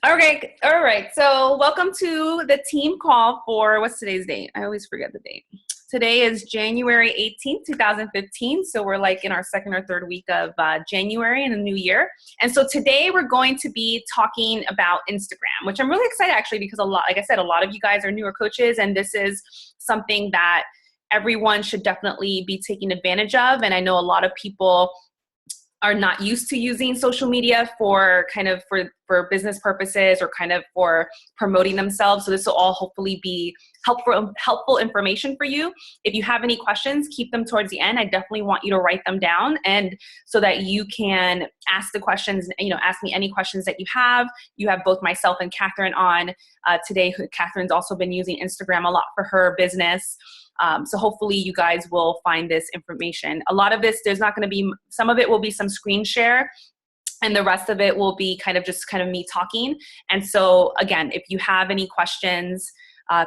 Okay, all right. So welcome to the team call for, what's today's date? I always forget the date. Today is January 18th, 2015. So we're like in our second or third week of January in the new year. And so today we're going to be talking about Instagram, which I'm really excited actually because like I said, a lot of you guys are newer coaches, and this is something that everyone should definitely be taking advantage of. And I know a lot of people are not used to using social media for business purposes or kind of for promoting themselves. So this will all hopefully be helpful information for you. If you have any questions, keep them towards the end. I definitely want you to write them down, and so that you can ask the questions, ask me any questions that you have. You have both myself and Catherine on today. Catherine's also been using Instagram a lot for her business. So hopefully you guys will find this information. A lot of this, there's not going to be, some of it will be some screen share, and the rest of it will be kind of me talking. And so again, if you have any questions,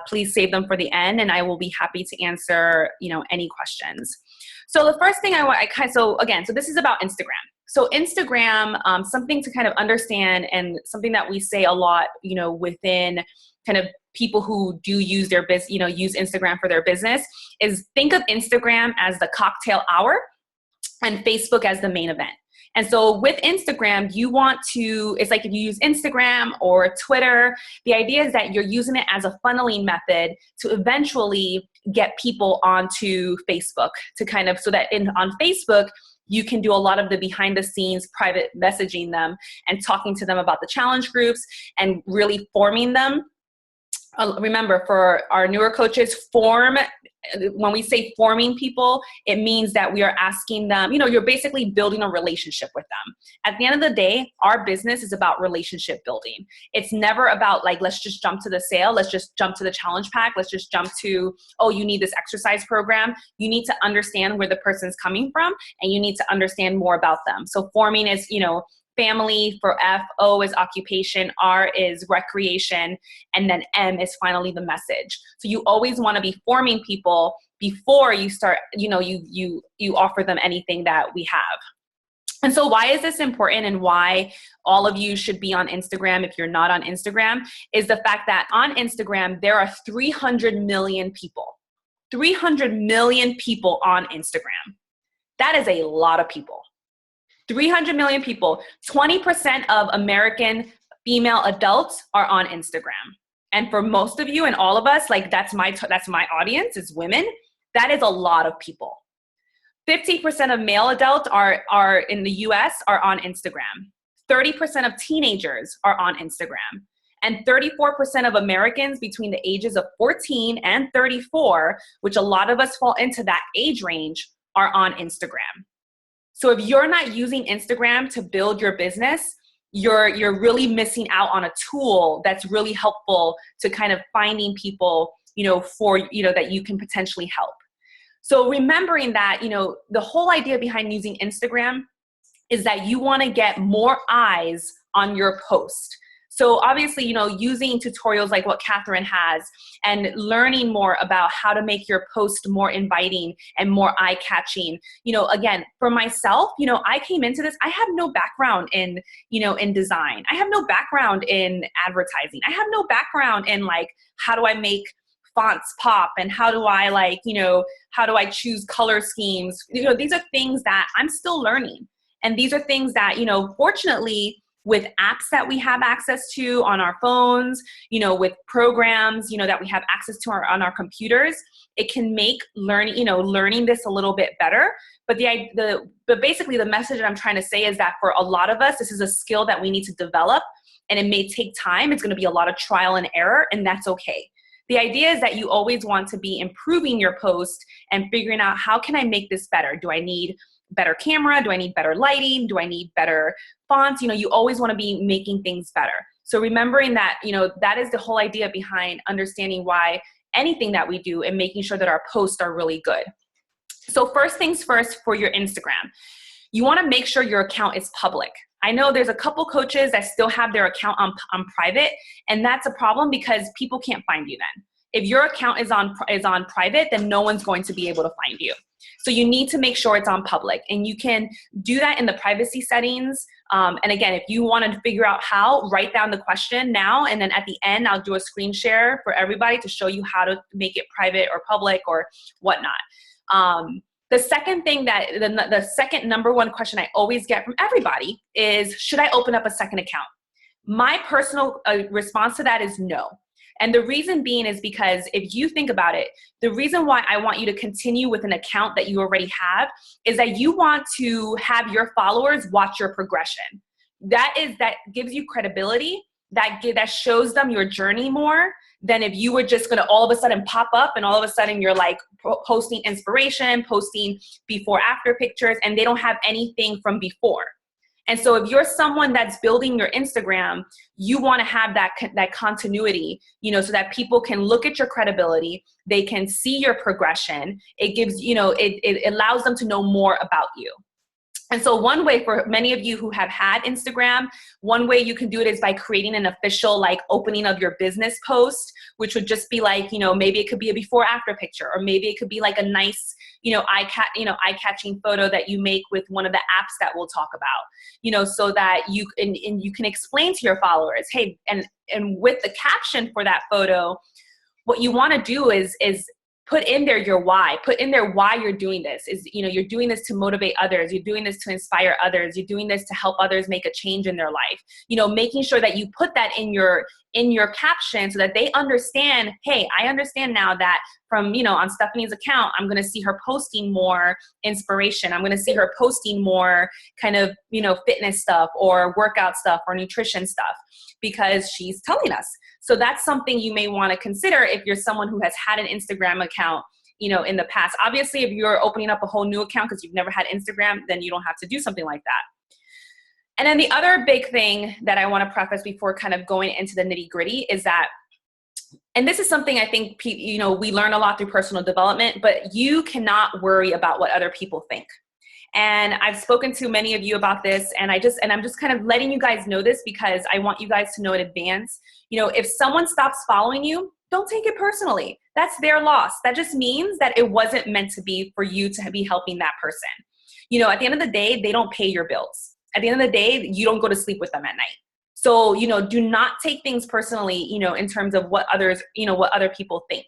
please save them for the end, and I will be happy to answer, any questions. So the first thing so this is about Instagram. So Instagram, something to kind of understand, and something that we say a lot, within kind of people who do use their business, use Instagram for their business, is think of Instagram as the cocktail hour and Facebook as the main event. And so with Instagram, it's like if you use Instagram or Twitter, the idea is that you're using it as a funneling method to eventually get people onto Facebook so that on Facebook, you can do a lot of the behind the scenes private messaging them and talking to them about the challenge groups and really forming them. Remember, for our newer coaches, when we say forming people, it means that we are asking them, you're basically building a relationship with them. At the end of the day, our business is about relationship building. It's never about let's just jump to the sale. Let's just jump to the challenge pack. Let's just jump to, you need this exercise program. You need to understand where the person's coming from, and you need to understand more about them. So forming is, family for F, O is occupation, R is recreation, and then M is finally the message. So you always want to be forming people before you start, you offer them anything that we have. And so why is this important, and why all of you should be on Instagram if you're not on Instagram, is the fact that on Instagram, there are 300 million people. 300 million people on Instagram. That is a lot of people. 300 million people, 20% of American female adults are on Instagram. And for most of you and all of us, that's my audience, is women. That is a lot of people. 50% of male adults are in the US are on Instagram. 30% of teenagers are on Instagram. And 34% of Americans between the ages of 14 and 34, which a lot of us fall into that age range, are on Instagram. So if you're not using Instagram to build your business, you're really missing out on a tool that's really helpful to kind of finding people, that you can potentially help. So remembering that, the whole idea behind using Instagram is that you want to get more eyes on your post. So obviously, using tutorials like what Catherine has and learning more about how to make your post more inviting and more eye-catching. Again, for myself, I came into this, I have no background in design. I have no background in advertising. I have no background in how do I make fonts pop, and how do I how do I choose color schemes? These are things that I'm still learning. And these are things that, fortunately, with apps that we have access to on our phones, with programs, that we have access to on our computers, it can make learning this a little bit better. But basically the message that I'm trying to say is that for a lot of us, this is a skill that we need to develop, and it may take time. It's going to be a lot of trial and error, and that's okay. The idea is that you always want to be improving your post and figuring out, how can I make this better? Do I need better camera? Do I need better lighting? Do I need better fonts? You always want to be making things better. So remembering that, that is the whole idea behind understanding why anything that we do and making sure that our posts are really good. So first things first, for your Instagram, you want to make sure your account is public. I know there's a couple coaches that still have their account on private, and that's a problem because people can't find you then. If your account is on private, then no one's going to be able to find you. So you need to make sure it's on public, and you can do that in the privacy settings And again, if you want to figure out how, write down the question now, and then at the end, I'll do a screen share for everybody to show you how to make it private or public or whatnot. The second thing that, the second number one question I always get from everybody is, should I open up a second account? My personal response to that is no. And the reason being is because if you think about it, the reason why I want you to continue with an account that you already have is that you want to have your followers watch your progression. That gives you credibility, that shows them your journey more than if you were just gonna all of a sudden pop up and all of a sudden you're like posting inspiration, posting before after pictures, and they don't have anything from before. And so if you're someone that's building your Instagram, you want to have that continuity, so that people can look at your credibility, they can see your progression. It gives, it allows them to know more about you. And so one way for many of you who have had Instagram, one way you can do it is by creating an official opening of your business post, which would just be maybe it could be a before after picture, or maybe it could be a nice, eye-catching photo that you make with one of the apps that we'll talk about, so that you can explain to your followers, hey, and with the caption for that photo, what you want to do is put in there your why. Put in there why you're doing this. You're doing this to motivate others. You're doing this to inspire others. You're doing this to help others make a change in their life. Making sure that you put that in your caption so that they understand, hey, I understand now that from, on Stephanie's account, I'm going to see her posting more inspiration. I'm going to see her posting more kind of, fitness stuff or workout stuff or nutrition stuff because she's telling us. So that's something you may want to consider if you're someone who has had an Instagram account, in the past. Obviously, if you're opening up a whole new account because you've never had Instagram, then you don't have to do something like that. And then the other big thing that I want to preface before kind of going into the nitty gritty is that, and this is something I think, we learn a lot through personal development, but you cannot worry about what other people think. And I've spoken to many of you about this, and I'm just kind of letting you guys know this because I want you guys to know in advance. If someone stops following you, don't take it personally. That's their loss. That just means that it wasn't meant to be for you to be helping that person. At the end of the day, they don't pay your bills. At the end of the day, you don't go to sleep with them at night. So, do not take things personally, in terms of what others, what other people think.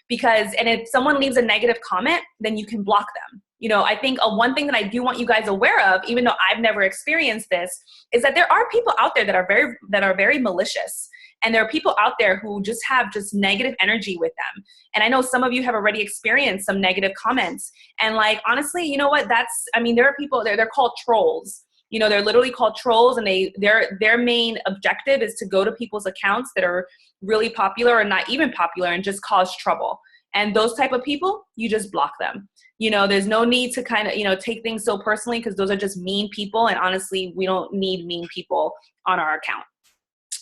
Because if someone leaves a negative comment, then you can block them. I think one thing that I do want you guys aware of, even though I've never experienced this, is that there are people out there that are very malicious. And there are people out there who just have negative energy with them. And I know some of you have already experienced some negative comments. And honestly, you know what? there are people, they're called trolls. They're literally called trolls, and their main objective is to go to people's accounts that are really popular or not even popular and just cause trouble. And those type of people, you just block them. There's no need to kind of, take things so personally because those are just mean people. And honestly, we don't need mean people on our account.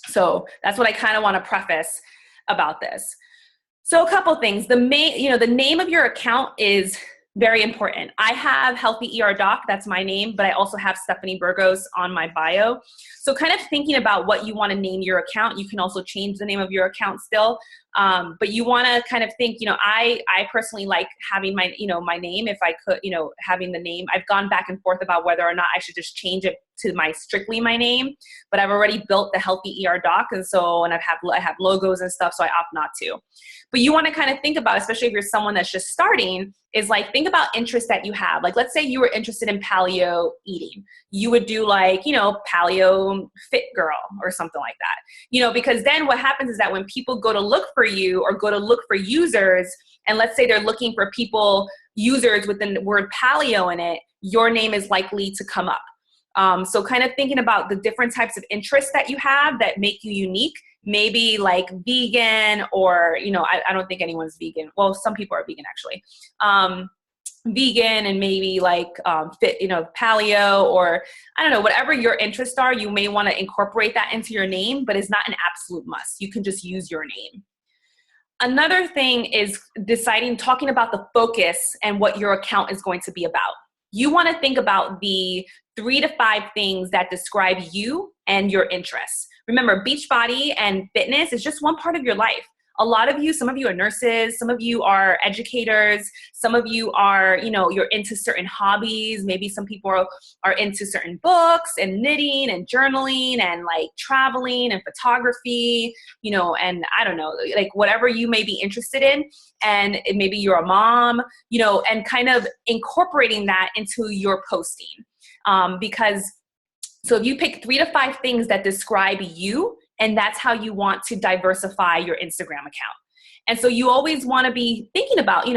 So that's what I kind of want to preface about this. So a couple things. The name of your account is very important. I have Healthy ER Doc, that's my name, but I also have Stephanie Burgos on my bio. So kind of thinking about what you want to name your account, you can also change the name of your account still. But you want to kind of think, I personally like having my, my name, if I could, having the name. I've gone back and forth about whether or not I should just change it to strictly my name, but I've already built the Healthy ER Doc. And I have logos and stuff, so I opt not to. But you want to kind of think about, especially if you're someone that's just starting, is think about interests that you have. Let's say you were interested in paleo eating. You would do paleo fit girl or something like that, because then what happens is that when people go to look for you or go to look for users, and let's say they're looking for users with the word paleo in it, your name is likely to come up. So kind of thinking about the different types of interests that you have that make you unique, maybe vegan or, I don't think anyone's vegan. Well, some people are vegan actually. Vegan and maybe fit, paleo, or I don't know, whatever your interests are, you may want to incorporate that into your name, but it's not an absolute must. You can just use your name. Another thing is talking about the focus and what your account is going to be about. You want to think about the 3 to 5 things that describe you and your interests. Remember, Beachbody and fitness is just one part of your life. a lot of you, some of you are nurses, some of you are educators, some of you are, you're into certain hobbies. Maybe some people are into certain books and knitting and journaling and like traveling and photography, and I don't know, like whatever you may be interested in. And maybe you're a mom, and kind of incorporating that into your posting. So if you pick 3 to 5 things that describe you, and that's how you want to diversify your Instagram account. And so you always want to be thinking about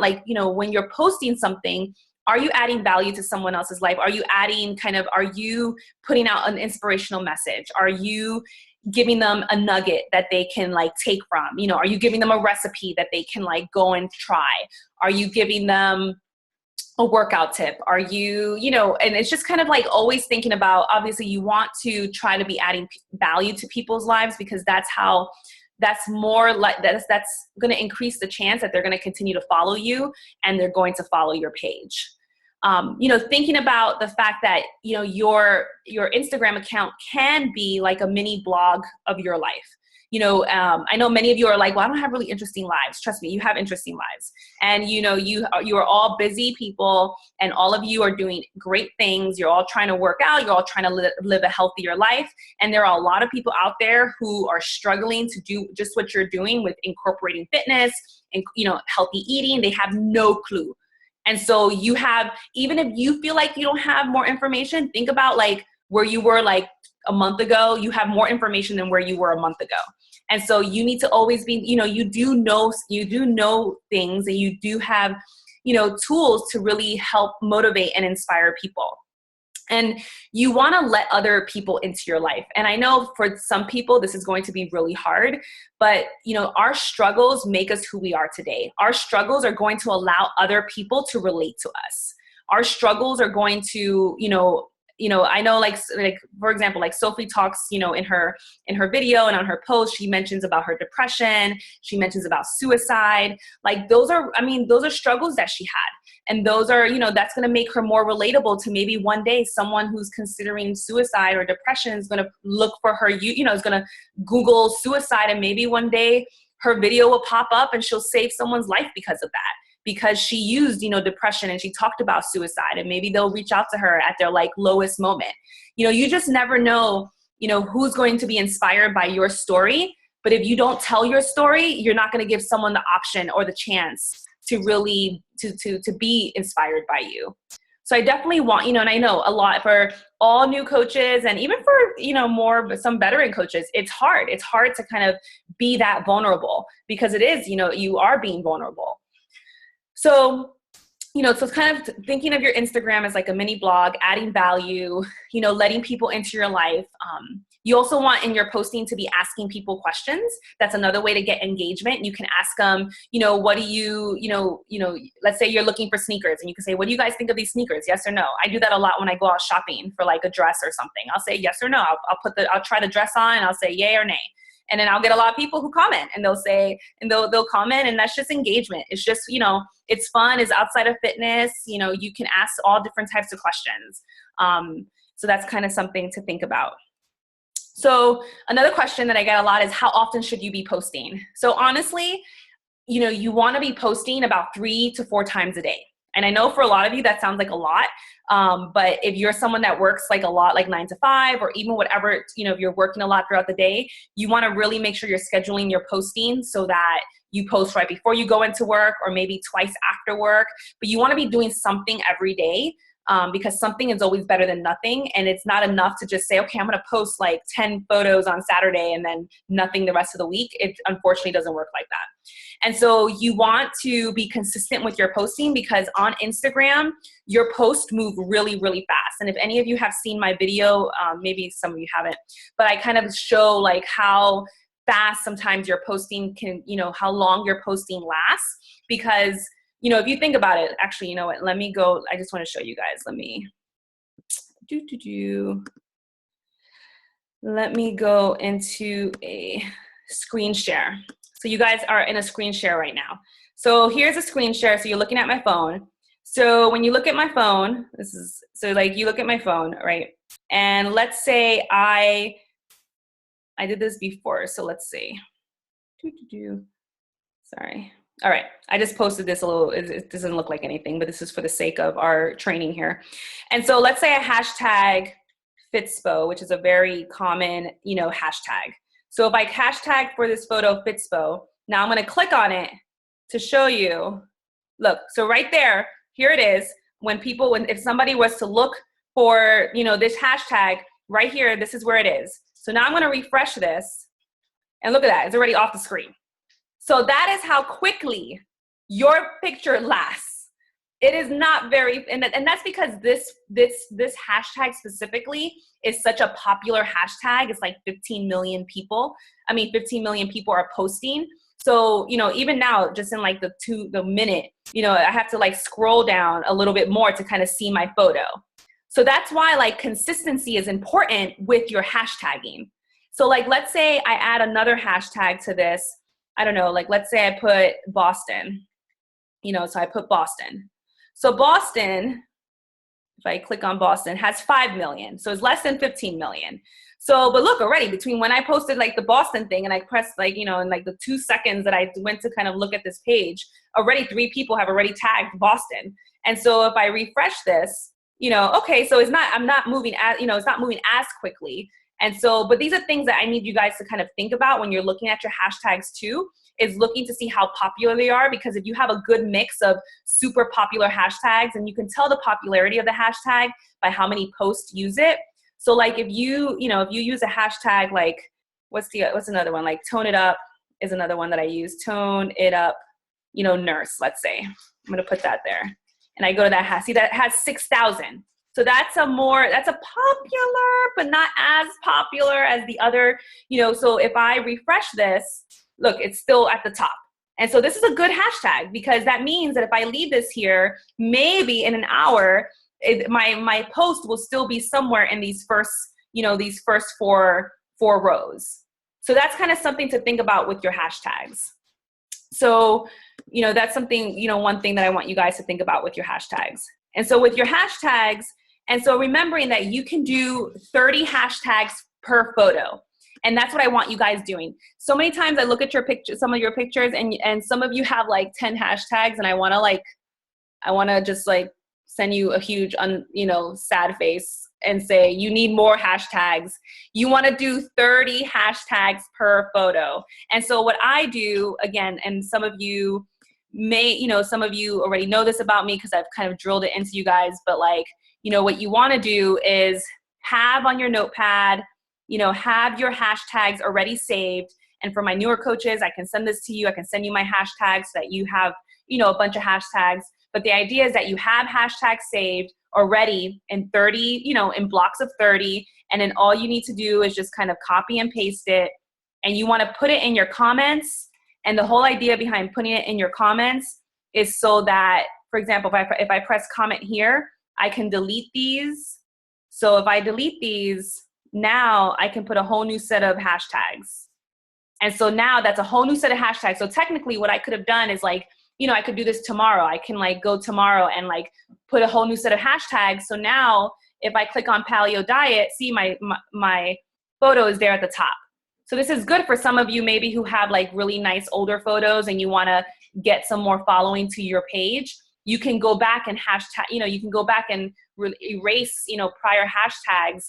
like, when you're posting something, are you adding value to someone else's life? Are you putting out an inspirational message? Are you giving them a nugget that they can like take from? Are you giving them a recipe that they can like go and try? Are you giving them a workout tip? Are you, and it's just kind of like always thinking about, obviously you want to try to be adding value to people's lives, because that's going to increase the chance that they're going to continue to follow you and they're going to follow your page. Thinking about the fact that, your Instagram account can be like a mini blog of your life. I know many of you are like, well, I don't have really interesting lives. Trust me, you have interesting lives. And, you are all busy people, and all of you are doing great things. You're all trying to work out. You're all trying to live a healthier life. And there are a lot of people out there who are struggling to do just what you're doing with incorporating fitness and, healthy eating. They have no clue. And so even if you feel like you don't have more information, think about like where you were like a month ago. You have more information than where you were a month ago. And so you need to always be, you do know things, and you do have, tools to really help motivate and inspire people. And you want to let other people into your life. And I know for some people, this is going to be really hard, but our struggles make us who we are today. Our struggles are going to allow other people to relate to us. Our struggles are going to, I know like for example, like Sophie talks, in her video and on her post, she mentions about her depression. She mentions about suicide. Like those are struggles that she had. And those are, that's going to make her more relatable to maybe one day someone who's considering suicide or depression is going to look for her, is going to Google suicide, and maybe one day her video will pop up and she'll save someone's life because of that. Because she used, depression, and she talked about suicide, and maybe they'll reach out to her at their like lowest moment. You just never know, who's going to be inspired by your story. But if you don't tell your story, you're not going to give someone the option or the chance to really, to be inspired by you. So I definitely want, and I know a lot for all new coaches, and even for, some veteran coaches, it's hard. It's hard to kind of be that vulnerable, because it is, you are being vulnerable. So, so kind of thinking of your Instagram as like a mini blog, adding value, letting people into your life. You also want in your posting to be asking people questions. That's another way to get engagement. You can ask them, what do you, let's say you're looking for sneakers, and you can say, what do you guys think of these sneakers? Yes or no? I do that a lot when I go out shopping for like a dress or something. I'll say yes or no. I'll try the dress on, and I'll say yay or nay. And then I'll get a lot of people who comment, and they'll comment, and that's just engagement. It's just, it's fun. It's outside of fitness. You can ask all different types of questions. So that's kind of something to think about. So another question that I get a lot is, how often should you be posting? So honestly, you want to be posting about 3 to 4 times a day. And I know for a lot of you that sounds like a lot, but if you're someone that works like a lot, like 9 to 5, or even whatever, if you're working a lot throughout the day, you want to really make sure you're scheduling your posting so that you post right before you go into work, or maybe twice after work. But you want to be doing something every day, because something is always better than nothing. And it's not enough to just say, okay, I'm going to post like 10 photos on Saturday and then nothing the rest of the week. It unfortunately doesn't work like that. And so you want to be consistent with your posting, because on Instagram, your posts move really, really fast. And if any of you have seen my video, maybe some of you haven't, but I kind of show like how fast sometimes your posting can, how long your posting lasts. Because if you think about it, actually, you know what, let me go. I just want to show you guys. Let me go into a screen share. So you guys are in a screen share right now. So here's a screen share. So you're looking at my phone. So when you look at my phone, you look at my phone, right? And let's say I did this before. So let's see. Sorry. All right. I just posted this a little, it doesn't look like anything, but this is for the sake of our training here. And so let's say a hashtag Fitspo, which is a very common, hashtag. So if I hashtag for this photo Fitspo, now I'm going to click on it to show you. Look, so right there, here it is. If somebody was to look for, this hashtag right here, this is where it is. So now I'm going to refresh this and look at that. It's already off the screen. So that is how quickly your picture lasts. It is not very, and that's because this hashtag specifically is such a popular hashtag. It's like 15 million people. 15 million people are posting. So, even now, just in like the minute, I have to like scroll down a little bit more to kind of see my photo. So that's why like consistency is important with your hashtagging. So like, let's say I add another hashtag to this. I don't know, like let's say I put Boston, so I put Boston. So Boston, if I click on Boston, has 5 million. So it's less than 15 million. So, but look already between when I posted like the Boston thing and I pressed like, in like the 2 seconds that I went to kind of look at this page, already 3 people have already tagged Boston. And so if I refresh this, okay, so I'm not moving as, it's not moving as quickly. And so, but these are things that I need you guys to kind of think about when you're looking at your hashtags too, is looking to see how popular they are. Because if you have a good mix of super popular hashtags, and you can tell the popularity of the hashtag by how many posts use it. So like if you use a hashtag, like what's another one? Like tone it up is another one that I use. Tone it up, nurse, let's say. I'm going to put that there. And I go to that, see that has 6,000. So that's a popular, but not as popular as the other, so if I refresh this, look, it's still at the top. And so this is a good hashtag, because that means that if I leave this here, maybe in an hour, my post will still be somewhere in these first four rows. So that's kind of something to think about with your hashtags. So, that's something, one thing that I want you guys to think about with your hashtags. And so with your hashtags, and so remembering that you can do 30 hashtags per photo. And that's what I want you guys doing. So many times I look at some of your pictures, and some of you have like 10 hashtags, and I want to just like send you a huge, sad face and say, you need more hashtags. You want to do 30 hashtags per photo. And so what I do, again, and some of you some of you already know this about me because I've kind of drilled it into you guys, but like, what you want to do is have on your notepad, have your hashtags already saved. And for my newer coaches, I can send this to you. I can send you my hashtags so that you have, a bunch of hashtags. But the idea is that you have hashtags saved already in 30, in blocks of 30. And then all you need to do is just kind of copy and paste it. And you want to put it in your comments. And the whole idea behind putting it in your comments is so that, for example, if I press comment here, I can delete these. So if I delete these, now I can put a whole new set of hashtags. And so now that's a whole new set of hashtags. So technically what I could have done is like, I could do this tomorrow. I can like go tomorrow and like put a whole new set of hashtags. So now if I click on paleo diet, see my photo is there at the top. So this is good for some of you maybe who have like really nice older photos and you want to get some more following to your page. You can go back and hashtag, you can go back and erase, prior hashtags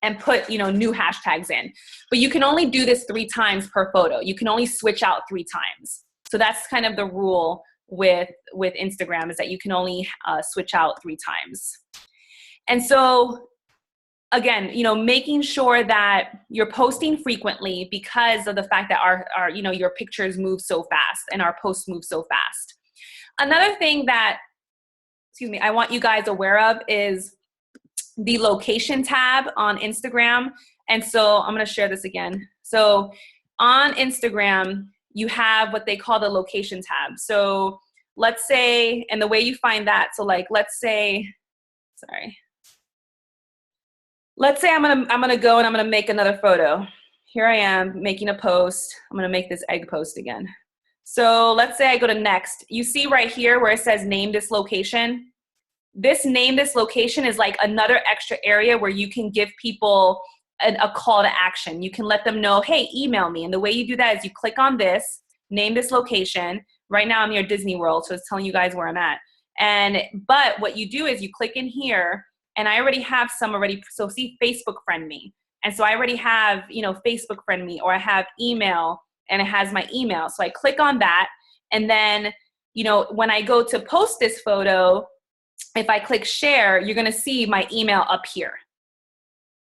and put, new hashtags in. But you can only do this 3 times per photo. You can only switch out 3 times. So that's kind of the rule with Instagram, is that you can only switch out 3 times. And so again, making sure that you're posting frequently because of the fact that our your pictures move so fast and our posts move so fast. Another thing that, I want you guys aware of is the location tab on Instagram. And so I'm going to share this again. So on Instagram, you have what they call the location tab. So let's say, and the way you find that, so like, let's say I'm gonna go and I'm gonna make another photo. Here I am making a post. I'm gonna make this egg post again. So let's say I go to next. You see right here where it says name this location. This name this location is like another extra area where you can give people a call to action. You can let them know, hey, email me. And the way you do that is you click on this, name this location. Right now I'm near Disney World, so it's telling you guys where I'm at. But what you do is you click in here, and I already have some already. So see, Facebook friend me. And so I already have, Facebook friend me, or I have email, and it has my email. So I click on that. And then, when I go to post this photo, if I click share, you're going to see my email up here.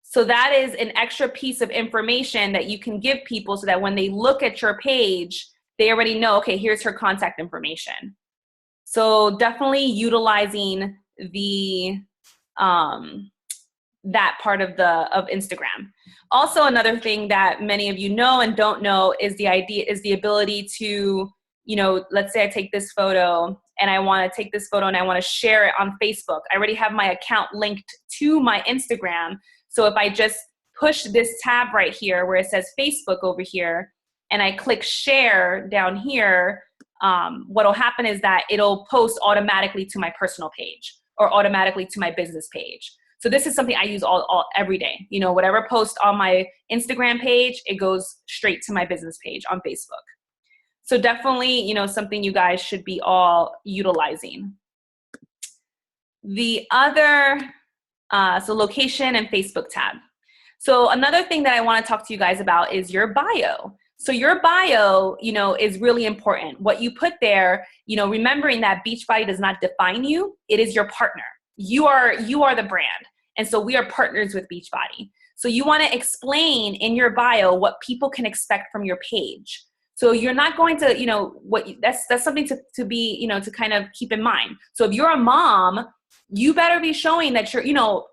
So that is an extra piece of information that you can give people so that when they look at your page, they already know, okay, here's her contact information. So definitely utilizing that part of Instagram. Also, another thing that many of you know and don't know is the ability to, let's say I take this photo and I want to take this photo and I want to share it on Facebook. I already have my account linked to my Instagram. So if I just push this tab right here where it says Facebook over here, and I click share down here, what'll happen is that it'll post automatically to my personal page or automatically to my business page. So this is something I use every day. Whatever post on my Instagram page, it goes straight to my business page on Facebook. So definitely, something you guys should be all utilizing. The other, so location and Facebook tab. So another thing that I want to talk to you guys about is your bio. So your bio, is really important. What you put there, remembering that Beachbody does not define you. It is your partner. You are the brand. And so we are partners with Beachbody. So you want to explain in your bio what people can expect from your page. So you're not going to, that's something to be, to kind of keep in mind. So if you're a mom, you better be showing that you're,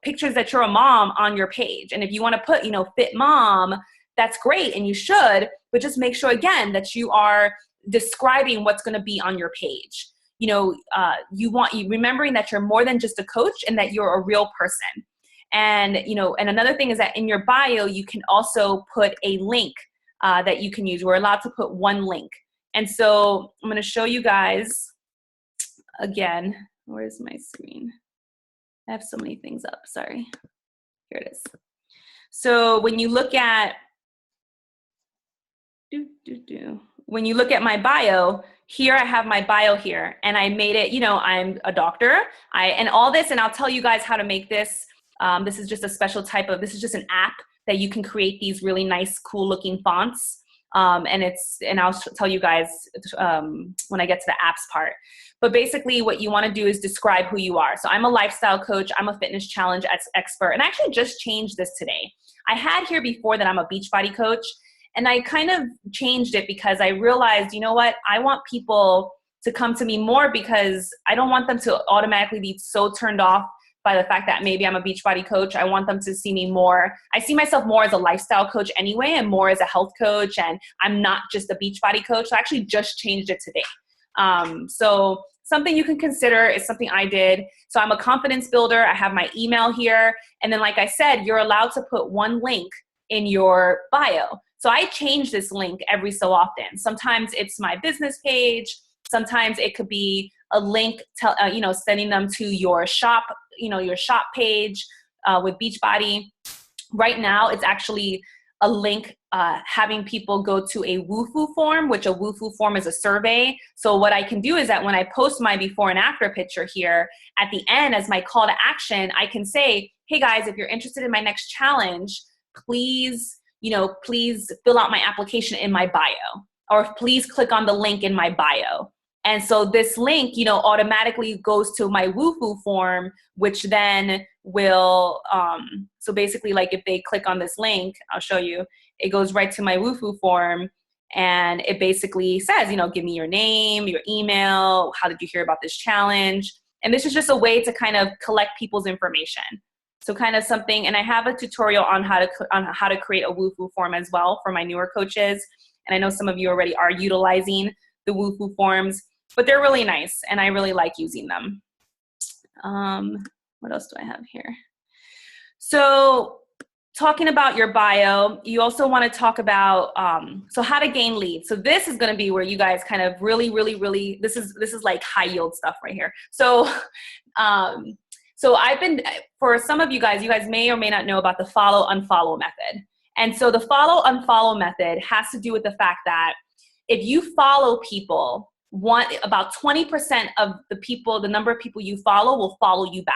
pictures that you're a mom on your page. And if you want to put, fit mom, that's great. And you should, but just make sure again that you are describing what's going to be on your page. Remembering that you're more than just a coach and that you're a real person. And, and another thing is that in your bio, you can also put a link that you can use. We're allowed to put one link. And so I'm going to show you guys again. Where's my screen? I have so many things up. Sorry. Here it is. So when you look at, when you look at my bio, here I have my bio here, and I made it, I'm a doctor, and all this, and I'll tell you guys how to make this. This is just a special this is just an app that you can create these really nice, cool looking fonts. And I'll tell you guys when I get to the apps part. But basically what you want to do is describe who you are. So I'm a lifestyle coach. I'm a fitness challenge expert. And I actually just changed this today. I had here before that I'm a Beachbody coach. And I kind of changed it because I realized, you know what? I want people to come to me more because I don't want them to automatically be so turned off by the fact that maybe I'm a Beachbody coach. I want them to see me more. I see myself more as a lifestyle coach anyway, and more as a health coach, and I'm not just a Beachbody coach. So I actually just changed it today. So something you can consider is something I did. So I'm a confidence builder. I have my email here. And then like I said, you're allowed to put one link in your bio. So I change this link every so often. Sometimes it's my business page. Sometimes it could be a link, sending them to your shop, your shop page with Beachbody. Right now, it's actually a link having people go to a WooFoo form, which a WooFoo form is a survey. So what I can do is that when I post my before and after picture here, at the end as my call to action, I can say, hey guys, if you're interested in my next challenge, please fill out my application in my bio, or please click on the link in my bio. And so this link, automatically goes to my WooFoo form, which then will, so basically like if they click on this link, I'll show you, it goes right to my WooFoo form. And it basically says, give me your name, your email, how did you hear about this challenge? And this is just a way to kind of collect people's information. So kind of something, and I have a tutorial on how to create a WooFoo form as well for my newer coaches. And I know some of you already are utilizing the WooFoo forms, but they're really nice and I really like using them. What else do I have here? So talking about your bio, you also want to talk about, so how to gain leads. So this is going to be where you guys kind of really, this is like high yield stuff right here. So, So for some of you guys may or may not know about the follow unfollow method. And so the follow unfollow method has to do with the fact that if you follow people, about 20% of the number of people you follow will follow you back.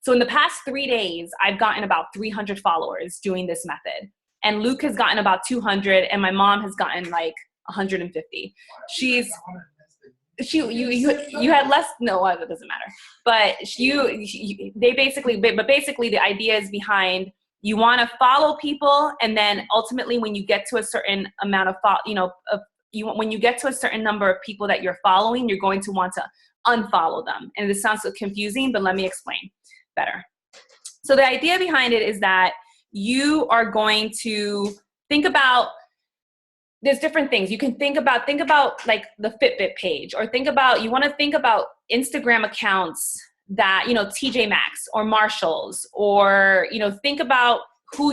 So in the past 3 days, I've gotten about 300 followers doing this method. And Luke has gotten about 200, and my mom has gotten like 150. You had less. No, it doesn't matter. But basically the idea is behind, you want to follow people, and then ultimately when you get to a certain amount of when you get to a certain number of people that you're following, you're going to want to unfollow them. And this sounds so confusing, but let me explain better. So the idea behind it is that you are going to think about, there's different things. You can think about like the Fitbit page, or you want to think about Instagram accounts that, TJ Maxx or Marshalls, or, think about who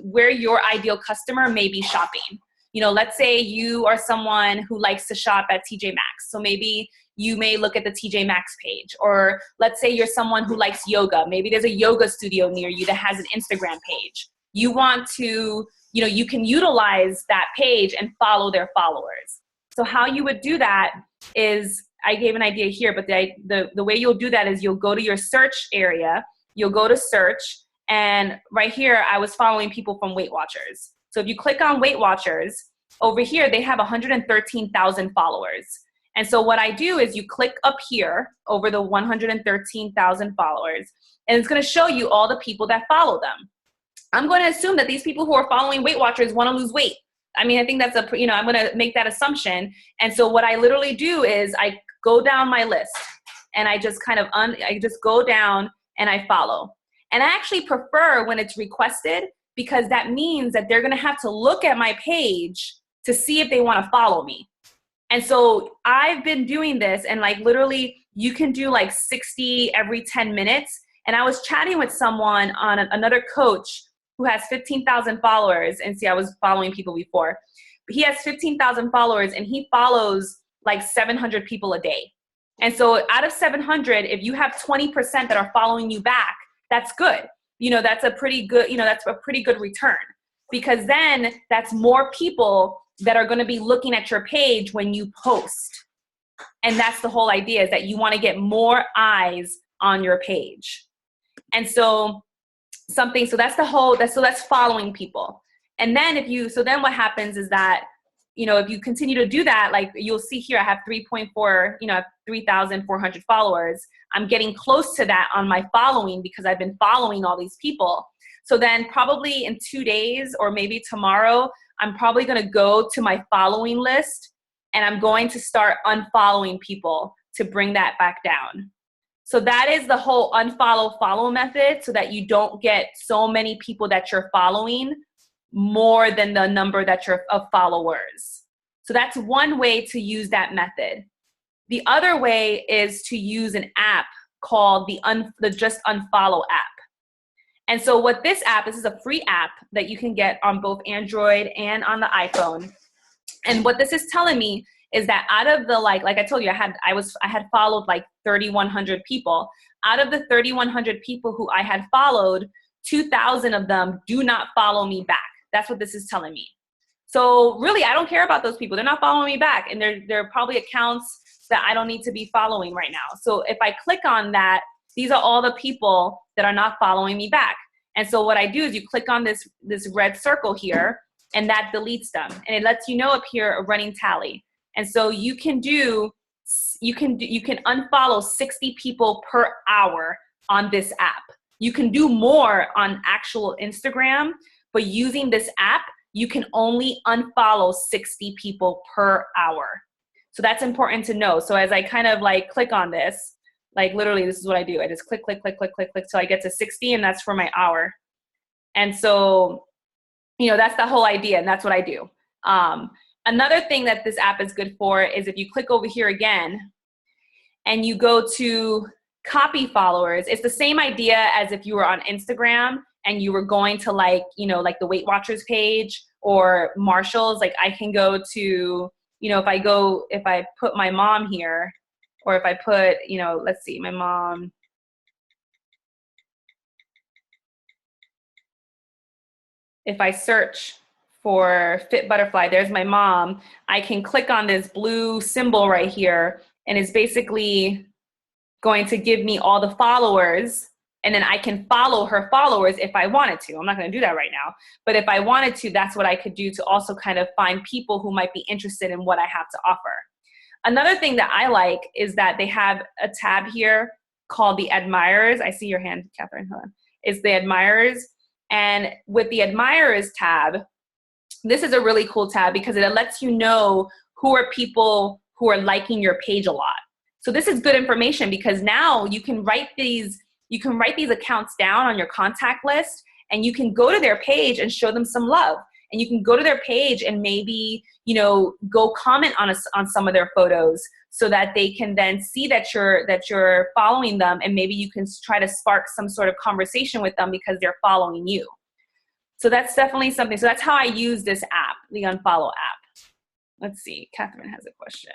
where your ideal customer may be shopping. Let's say you are someone who likes to shop at TJ Maxx. So maybe you may look at the TJ Maxx page. Or let's say you're someone who likes yoga. Maybe there's a yoga studio near you that has an Instagram page. You want to, you can utilize that page and follow their followers. So how you would do that is, I gave an idea here, but the way you'll do that is you'll go to your search area, you'll go to search, and right here, I was following people from Weight Watchers. So if you click on Weight Watchers, over here, they have 113,000 followers. And so what I do is you click up here over the 113,000 followers, and it's going to show you all the people that follow them. I'm going to assume that these people who are following Weight Watchers want to lose weight. I mean, I think that's I'm going to make that assumption. And so what I literally do is I go down my list, and I just I just go down and I follow. And I actually prefer when it's requested, because that means that they're going to have to look at my page to see if they want to follow me. And so I've been doing this, and like literally you can do like 60 every 10 minutes. And I was chatting with someone on another coach who has 15,000 followers. And see, I was following people before. But he has 15,000 followers, and he follows like 700 people a day. And so out of 700, if you have 20% that are following you back, that's good. That's a pretty good, that's a pretty good return, because then that's more people that are going to be looking at your page when you post. And that's the whole idea, is that you want to get more eyes on your page. And so that's following people. And then then what happens is that, if you continue to do that, like you'll see here, I have 3,400 followers. I'm getting close to that on my following, because I've been following all these people. So then probably in 2 days, or maybe tomorrow, I'm probably going to go to my following list, and I'm going to start unfollowing people to bring that back down. So that is the whole unfollow follow method, so that you don't get so many people that you're following more than the number that you're of followers. So that's one way to use that method. The other way is to use an app called the Just Unfollow app. And so what this app, this is a free app that you can get on both Android and on the iPhone. And what this is telling me is that out of the, like I told you, I had followed like 3,100 people. Out of the 3,100 people who I had followed, 2,000 of them do not follow me back. That's what this is telling me. So really, I don't care about those people. They're not following me back, and they're probably accounts that I don't need to be following right now. So if I click on that, these are all the people that are not following me back. And so what I do is you click on this red circle here, and that deletes them, and it lets you know up here a running tally. And so you can unfollow 60 people per hour on this app. You can do more on actual Instagram, but using this app, you can only unfollow 60 people per hour. So that's important to know. So as I kind of like click on this, like literally this is what I do. I just click till I get to 60, and that's for my hour. And so, that's the whole idea, and that's what I do. Another thing that this app is good for is if you click over here again and you go to copy followers, it's the same idea as if you were on Instagram and you were going to like the Weight Watchers page or Marshalls. Like I can go to, if I put my mom here, or if I put, let's see, my mom, if I search for Fit Butterfly, there's my mom, I can click on this blue symbol right here, and it's basically going to give me all the followers, and then I can follow her followers if I wanted to. I'm not going to do that right now, but if I wanted to, that's what I could do to also kind of find people who might be interested in what I have to offer. Another thing that I like is that they have a tab here called the Admirers. I see your hand, Catherine. Hold on. It's the Admirers. And with the Admirers tab, this is a really cool tab because it lets you know who are people who are liking your page a lot. So this is good information because now you can write these accounts down on your contact list, and you can go to their page and show them some love. And you can go to their page and maybe, go comment on some of their photos so that they can then see that you're following them, and maybe you can try to spark some sort of conversation with them because they're following you. So that's definitely something. So that's how I use this app, the Unfollow app. Let's see. Catherine has a question.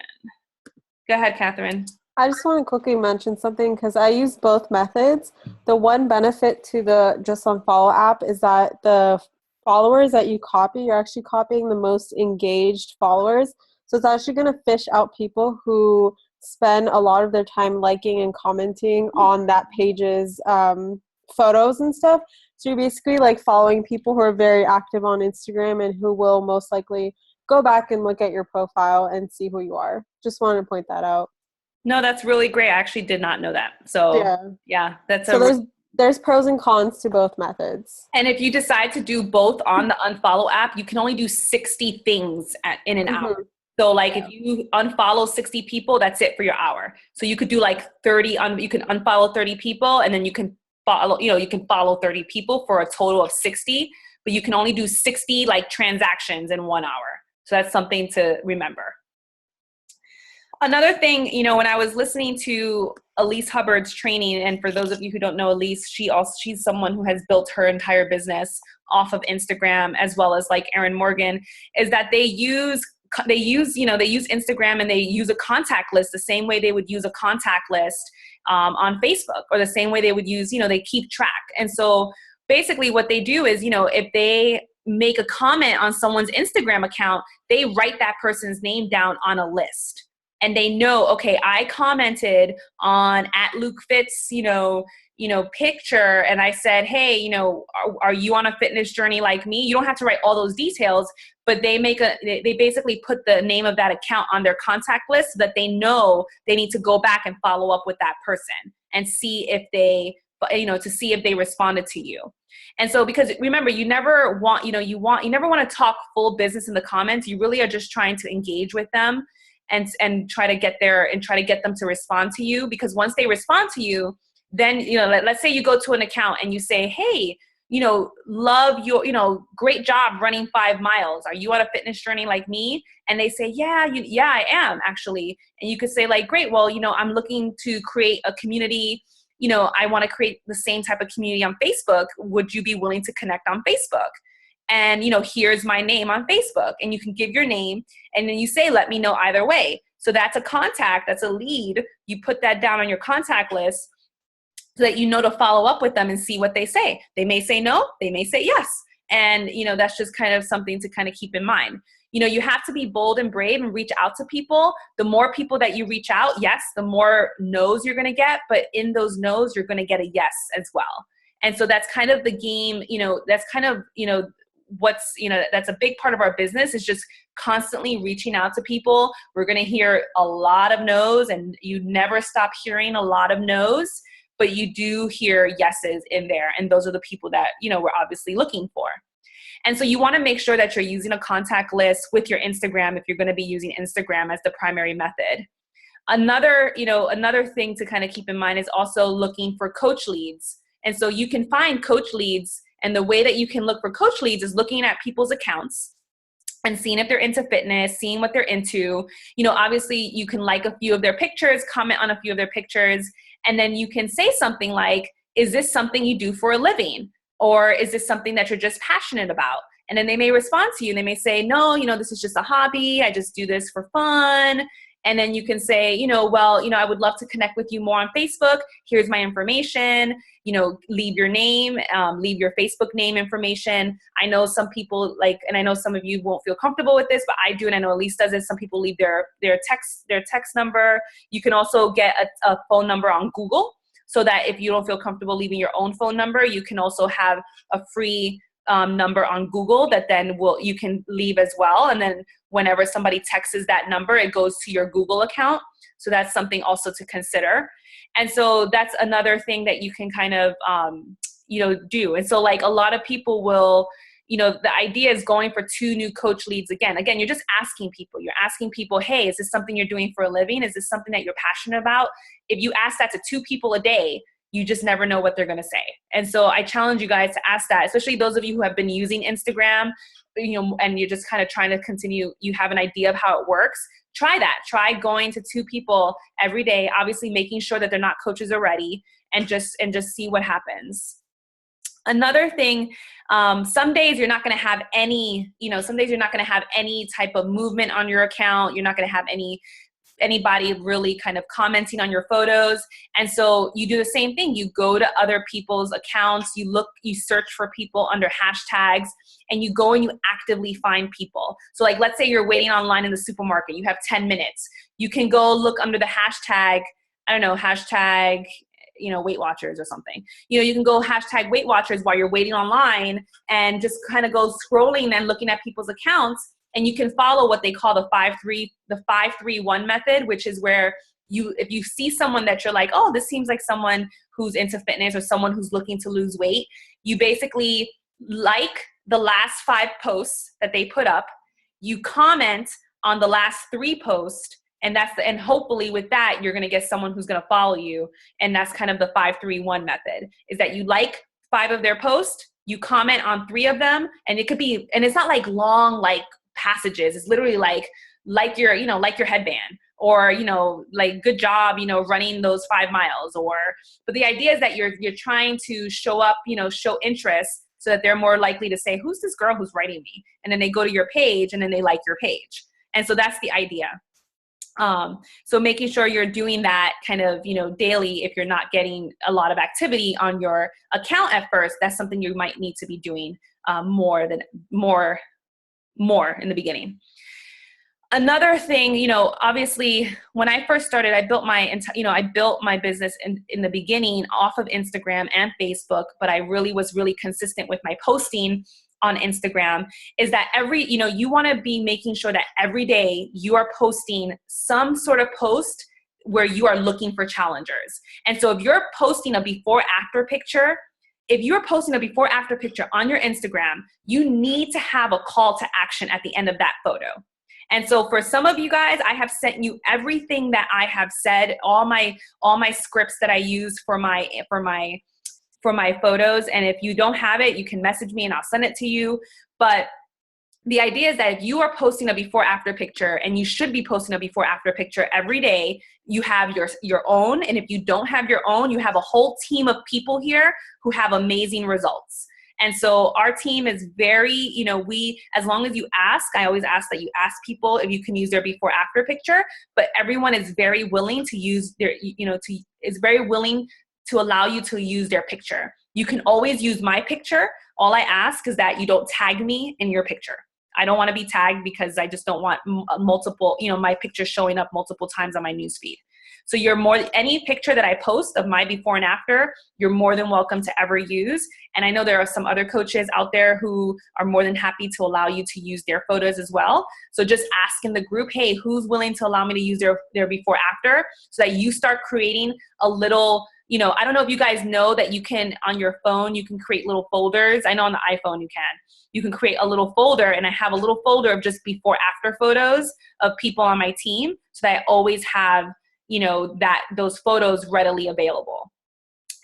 Go ahead, Catherine. I just want to quickly mention something because I use both methods. The one benefit to the Just Unfollow app is that the followers that you copy, you're actually copying the most engaged followers. So it's actually going to fish out people who spend a lot of their time liking and commenting on that page's photos and stuff. So you're basically like following people who are very active on Instagram and who will most likely go back and look at your profile and see who you are. Just wanted to point that out. No, that's really great. I actually did not know that. So yeah that's there's pros and cons to both methods. And if you decide to do both on the Unfollow app, you can only do 60 things in an hour. So like if you unfollow 60 people, that's it for your hour. So you could do like 30, you can unfollow 30 people, and then you can follow 30 people for a total of 60, but you can only do 60 like transactions in 1 hour. So that's something to remember. Another thing, when I was listening to Elise Hubbard's training, and for those of you who don't know Elise, she's someone who has built her entire business off of Instagram, as well as like Erin Morgan, is that they use Instagram, and they use a contact list the same way they would use a contact list on Facebook, or the same way they would use, they keep track. And so basically what they do is, if they make a comment on someone's Instagram account, they write that person's name down on a list. And they know, okay, I commented on @LukeFitz, picture, and I said, hey, are you on a fitness journey like me? You don't have to write all those details, but they basically put the name of that account on their contact list so that they know they need to go back and follow up with that person and see if they, to see if they responded to you. And so, because remember, you never want to talk full business in the comments. You really are just trying to engage with them and try to get them to respond to you, because once they respond to you, then, let's say you go to an account and you say, hey, love your, great job running 5 miles. Are you on a fitness journey like me? And they say, yeah, I am actually. And you could say like, great, well, I'm looking to create a community. I want to create the same type of community on Facebook. Would you be willing to connect on Facebook? And, here's my name on Facebook, and you can give your name, and then you say, let me know either way. So that's a contact, that's a lead. You put that down on your contact list so that to follow up with them and see what they say. They may say no, they may say yes. And, that's just kind of something to kind of keep in mind. You have to be bold and brave and reach out to people. The more people that you reach out, yes, the more no's you're going to get, but in those no's, you're going to get a yes as well. And so that's kind of the game, that's kind of, that's a big part of our business, is just constantly reaching out to people. We're going to hear a lot of no's, and you never stop hearing a lot of no's, but you do hear yeses in there. And those are the people that, we're obviously looking for. And so you want to make sure that you're using a contact list with your Instagram if you're going to be using Instagram as the primary method. Another thing to kind of keep in mind is also looking for coach leads. And so you can find coach leads, and the way that you can look for coach leads is looking at people's accounts and seeing if they're into fitness, seeing what they're into. Obviously you can like a few of their pictures, comment on a few of their pictures, and then you can say something like, is this something you do for a living? Or is this something that you're just passionate about? And then they may respond to you and they may say, no, this is just a hobby. I just do this for fun. And then you can say, well, I would love to connect with you more on Facebook. Here's my information. Leave your name, leave your Facebook name information. I know some people and I know some of you won't feel comfortable with this, but I do, and I know Elise does it. Some people leave their text number. You can also get a phone number on Google, so that if you don't feel comfortable leaving your own phone number, you can also have a free number on Google that then you can leave as well. And then whenever somebody texts that number, it goes to your Google account. So that's something also to consider. And so that's another thing that you can kind of, do. And so a lot of people will, the idea is going for 2 new coach leads. Again, you're just asking people. You're asking people, hey, is this something you're doing for a living? Is this something that you're passionate about? If you ask that to 2 people a day, you just never know what they're going to say. And so I challenge you guys to ask that, especially those of you who have been using Instagram, and you're just kind of trying to continue, you have an idea of how it works. Try that. Try going to 2 people every day, obviously making sure that they're not coaches already, and just see what happens. Another thing, some days you're not going to have any, some days you're not going to have any type of movement on your account. You're not going to have anybody really kind of commenting on your photos. And so you do the same thing. You go to other people's accounts, you search for people under hashtags, and you go and you actively find people. So let's say you're waiting online in the supermarket, you have 10 minutes. You can go look under the hashtag, hashtag, Weight Watchers or something. You can go hashtag Weight Watchers while you're waiting online and just kind of go scrolling and looking at people's accounts. And you can follow what they call the 5-3-1 method, which is where if you see someone that you're like, oh, this seems like someone who's into fitness or someone who's looking to lose weight, you basically like the last 5 posts that they put up, you comment on the last 3 posts, and hopefully with that, you're going to get someone who's going to follow you. And that's kind of the 5-3-1 method, is that you like 5 of their posts, you comment on 3 of them, and it could be, and it's not long, passages. It's literally like your headband, or, good job, running those 5 miles, but the idea is that you're trying to show up, show interest, so that they're more likely to say, who's this girl who's writing me? And then they go to your page and then they like your page. And so that's the idea. So making sure you're doing that kind of, daily. If you're not getting a lot of activity on your account at first, that's something you might need to be doing more in the beginning. Another thing, obviously when I first started, I built my business in the beginning off of Instagram and Facebook, but I was really consistent with my posting on Instagram. Is that you want to be making sure that every day you are posting some sort of post where you are looking for challengers. And so if you're posting a before after picture, on your Instagram, you need to have a call to action at the end of that photo. And so for some of you guys, I have sent you everything that I have said, all my scripts that I use for my photos. And if you don't have it, you can message me and I'll send it to you. But the idea is that if you are posting a before after picture, and you should be posting a before after picture every day, you have your own. And if you don't have your own, you have a whole team of people here who have amazing results. And so our team is very, as long as you ask, I always ask that you ask people if you can use their before after picture, but everyone is very willing to use is very willing to allow you to use their picture. You can always use my picture. All I ask is that you don't tag me in your picture. I don't want to be tagged because I just don't want multiple, my picture showing up multiple times on my newsfeed. So any picture that I post of my before and after, you're more than welcome to ever use. And I know there are some other coaches out there who are more than happy to allow you to use their photos as well. So just ask in the group, hey, who's willing to allow me to use their before after, so that you start creating a little, I don't know if you guys know that you can, on your phone, you can create little folders. I know on the iPhone you can create a little folder, and I have a little folder of just before after photos of people on my team, so that I always have those photos readily available.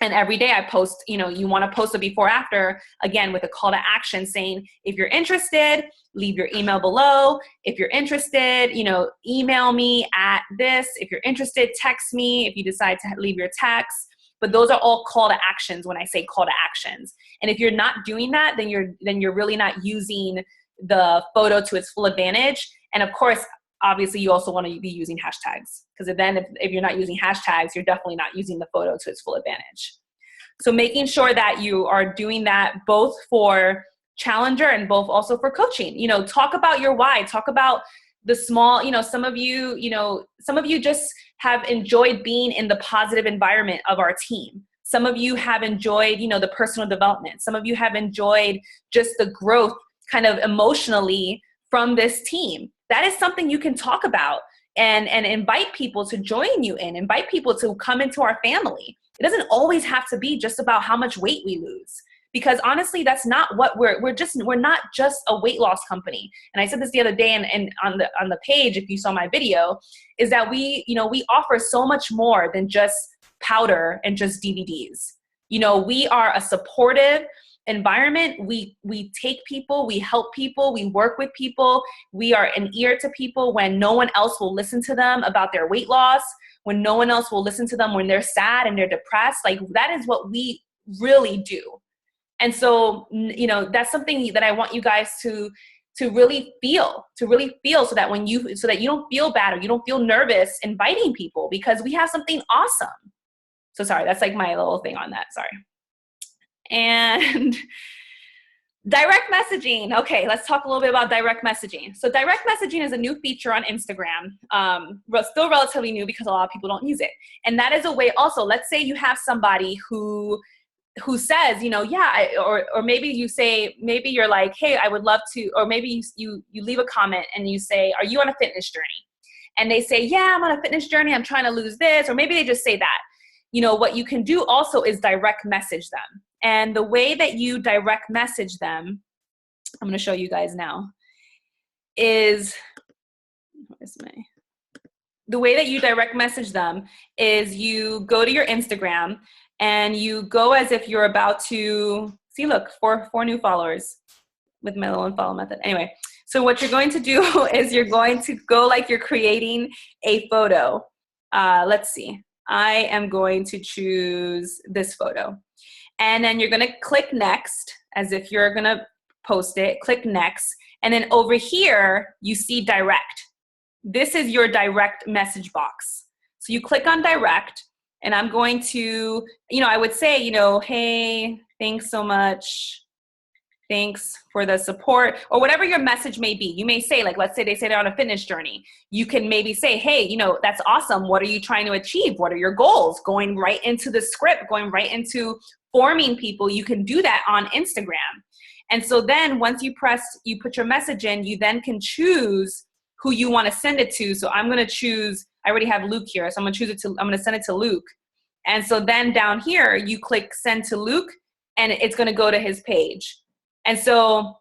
And every day I post, you want to post a before after, again, with a call to action saying, if you're interested, leave your email below. If you're interested, email me at this. If you're interested, text me if you decide to leave your text. But those are all call to actions when I say call to actions. And if you're not doing that, then you're really not using the photo to its full advantage. And of course, obviously you also want to be using hashtags, because then if you're not using hashtags, you're definitely not using the photo to its full advantage. So making sure that you are doing that both for Challenger and both also for coaching. You know, talk about your why, talk about the small, you know, some of you just have enjoyed being in the positive environment of our team. Some of you have enjoyed, you know, the personal development. Some of you have enjoyed just the growth kind of emotionally from this team. That is something you can talk about and invite people to join you in, invite people to come into our family. It doesn't always have to be just about how much weight we lose, because honestly, that's not what we're not just a weight loss company. And I said this the other day and on the page, if you saw my video, is that we offer so much more than just powder and just DVDs. You know, we are a supportive environment. We take people, we help people, we work with people. We are an ear to people when no one else will listen to them about their weight loss, when no one else will listen to them when they're sad and they're depressed. Like, that is what we really do. And so, you know, that's something that I want you guys to really feel, so that so that you don't feel bad or you don't feel nervous inviting people, because we have something awesome. So sorry, that's like my little thing on that. Sorry. And direct messaging. Okay, let's talk a little bit about direct messaging. So direct messaging is a new feature on Instagram, still relatively new because a lot of people don't use it. And that is a way also, let's say you have somebody who says, you know, yeah, or maybe you say, maybe you're like, hey, I would love to, or maybe you leave a comment and you say, are you on a fitness journey? And they say, yeah, I'm on a fitness journey, I'm trying to lose this, or maybe they just say that. You know, what you can do also is direct message them. And the way that you direct message them, I'm going to show you guys now, is, the way that you direct message them is you go to your Instagram and you go as if you're about to, see, look, four new followers with my little unfollow method. Anyway, so what you're going to do is you're going to go like you're creating a photo. Let's see. I am going to choose this photo. And then you're going to click next, as if you're going to post it. Click next. And then over here, you see direct. This is your direct message box. So you click on direct, and I'm going to, you know, I would say, you know, hey, thanks so much. Thanks for the support, or whatever your message may be. You may say, like, let's say they say they're on a fitness journey. You can maybe say, hey, you know, that's awesome. What are you trying to achieve? What are your goals? Going right into the script, going right into forming people. You can do that on Instagram. And so then once you put your message in, you then can choose who you want to send it to. So I'm going to choose, I already have Luke here. So I'm going to send it to Luke. And so then down here, you click send to Luke, and it's going to go to his page. And so,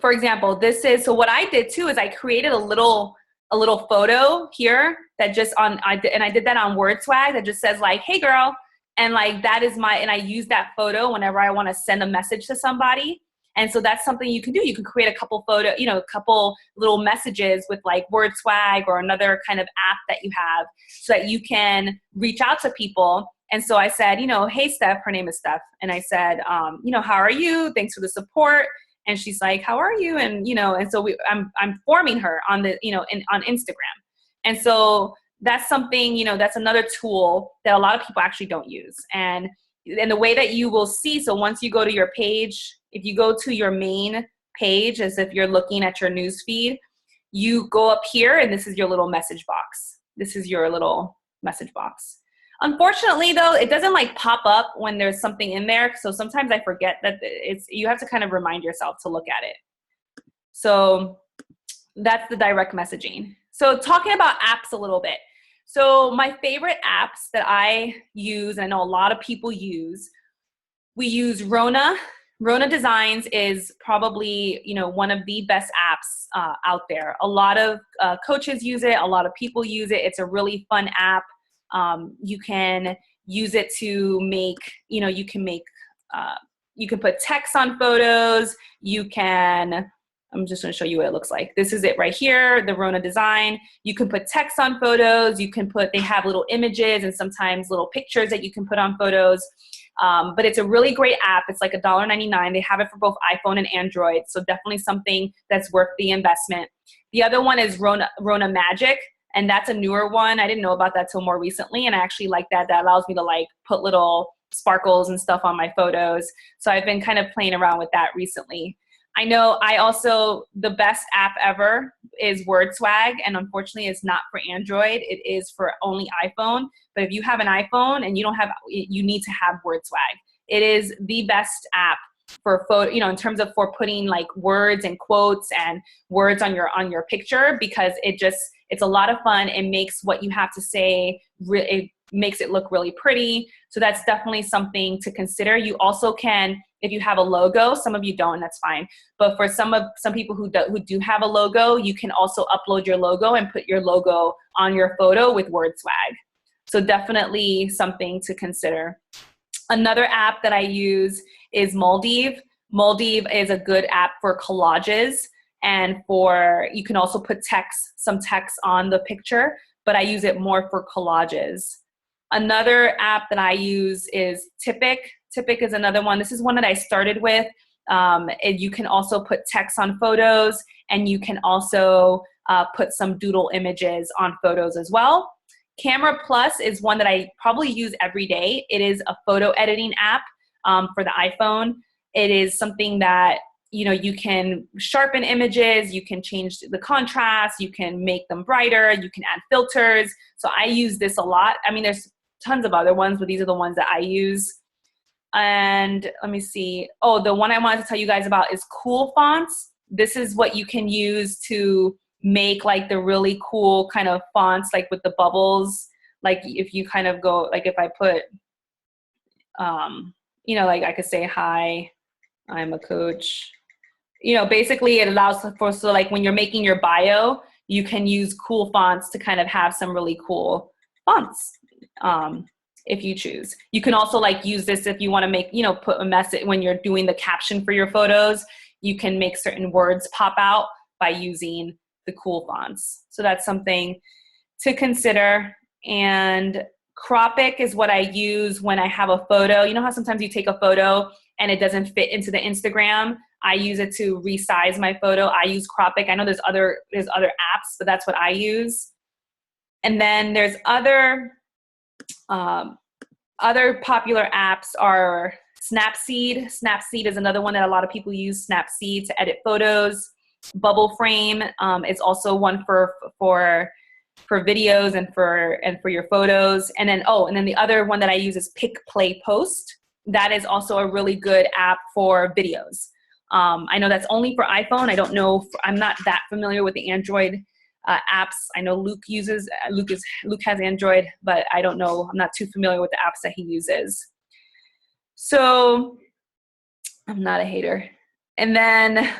for example, so what I did too is I created a little photo here that just I did that on WordSwag that just says like, hey girl. And like, that is and I use that photo whenever I want to send a message to somebody. And so that's something you can do. You can create a couple a couple little messages with like WordSwag or another kind of app that you have, so that you can reach out to people. And so I said, you know, hey, Steph, her name is Steph. And I said, you know, how are you? Thanks for the support. And she's like, how are you? And, you know, and so I'm forming her on on Instagram. And so that's something, you know, that's another tool that a lot of people actually don't use. And the way that you will see, so once you go to your page, if you go to your main page, as if you're looking at your news feed, you go up here and this is your little message box. This is your little message box. Unfortunately, though, it doesn't like pop up when there's something in there. So sometimes I forget that you have to kind of remind yourself to look at it. So that's the direct messaging. So talking about apps a little bit. So my favorite apps that I use, and I know a lot of people use, we use Rona. Rona Designs is probably, you know, one of the best apps out there. A lot of coaches use it. A lot of people use it. It's a really fun app. You can use it to make, you know, you can put text on photos. I'm just going to show you what it looks like. This is it right here, the Rona Design. You can put text on photos. They have little images and sometimes little pictures that you can put on photos. But it's a really great app. It's like $1.99. They have it for both iPhone and Android. So definitely something that's worth the investment. The other one is Rona Magic, and that's a newer one. I didn't know about that till more recently, and I actually like that. That allows me to like put little sparkles and stuff on my photos. So I've been kind of playing around with that recently. I know the best app ever is WordSwag, and unfortunately it's not for Android. It is for only iPhone. But if you have an iPhone and you need to have WordSwag. It is the best app for photo, in terms of for putting like words and quotes and words on your picture, because it's a lot of fun. It makes what you have to say, it makes it look really pretty. So that's definitely something to consider. You also can, if you have a logo, some of you don't, and that's fine. But for some people who do have a logo, you can also upload your logo and put your logo on your photo with WordSwag. So definitely something to consider. Another app that I use is Moldiv. Moldiv is a good app for collages, and you can also put some text on the picture, but I use it more for collages. Another app that I use is Tipic. Tipic is another one. This is one that I started with. And you can also put text on photos, and you can also put some doodle images on photos as well. Camera Plus is one that I probably use every day. It is a photo editing app for the iPhone. It is something that you can sharpen images, you can change the contrast, you can make them brighter, you can add filters. So I use this a lot. I mean, there's tons of other ones, but these are the ones that I use. And let me see. Oh, the one I wanted to tell you guys about is Cool Fonts. This is what you can use to make like the really cool kind of fonts, like with the bubbles. Like if you kind of go, like if I put, like I could say, hi, I'm a coach. Basically it allows for, so like when you're making your bio, you can use cool fonts to kind of have some really cool fonts. If you choose. You can also like use this if you want to make, put a message when you're doing the caption for your photos. You can make certain words pop out by using the cool fonts. So that's something to consider. And Cropic is what I use when I have a photo. You know how sometimes you take a photo and it doesn't fit into the Instagram? I use it to resize my photo. I use Cropic. I know there's other apps, but that's what I use. And then there's other popular apps are Snapseed. Snapseed is another one that a lot of people use. Snapseed to edit photos. Bubble Frame is also one for videos and for your photos. And then the other one that I use is Pick Play Post. That is also a really good app for videos. I know that's only for iPhone. I don't know. I'm not that familiar with the Android apps. I know Luke has Android, but I don't know. I'm not too familiar with the apps that he uses. So I'm not a hater. And then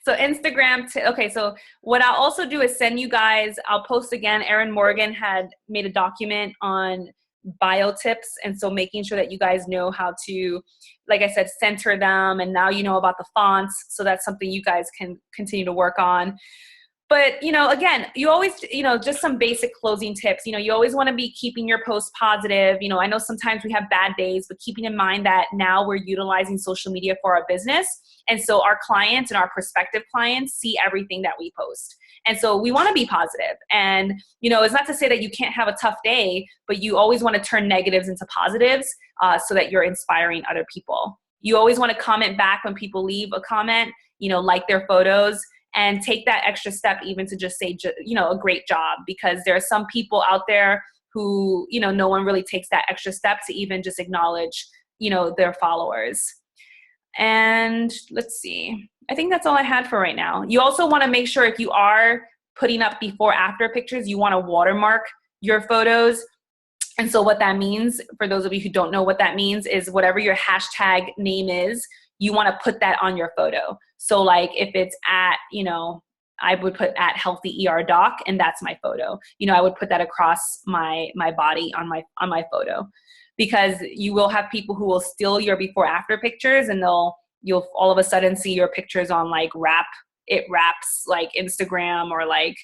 Instagram. Okay, so what I'll also do is send you guys. I'll post again. Erin Morgan had made a document on bio tips, and so making sure that you guys know how to, like I said, center them, and now you know about the fonts, so that's something you guys can continue to work on. But, again, you always, just some basic closing tips. You always want to be keeping your posts positive. I know sometimes we have bad days, but keeping in mind that now we're utilizing social media for our business. And so our clients and our prospective clients see everything that we post. And so we want to be positive. And, it's not to say that you can't have a tough day, but you always want to turn negatives into positives so that you're inspiring other people. You always want to comment back when people leave a comment, like their photos. And take that extra step even to just say, a great job, because there are some people out there who, no one really takes that extra step to even just acknowledge, their followers. And let's see, I think that's all I had for right now. You also want to make sure if you are putting up before after pictures, you want to watermark your photos. And so what that means, for those of you who don't know what that means, is whatever your hashtag name is, you want to put that on your photo. So like if it's at, I would put at Healthy ER Doc, and that's my photo. I would put that across my body on my photo, because you will have people who will steal your before after pictures, and you'll all of a sudden see your pictures on like Wraps like Instagram, or like,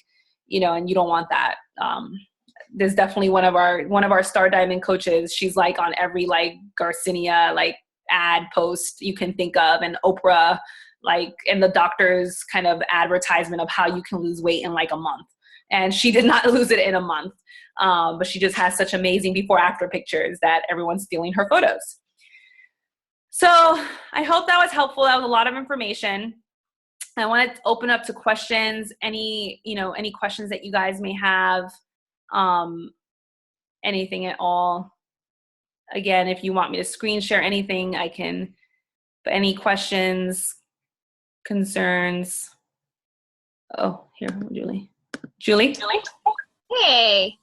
and you don't want that. There's definitely one of our Star Diamond coaches. She's like on every like Garcinia like ad post you can think of, and Oprah like in the doctor's kind of advertisement of how you can lose weight in like a month. And she did not lose it in a month. But she just has such amazing before after pictures that everyone's stealing her photos. So I hope that was helpful. That was a lot of information. I want to open up to questions, any questions that you guys may have, anything at all. Again, if you want me to screen share anything, I can, but any questions, concerns? Oh, here, Julie. Julie? Hey.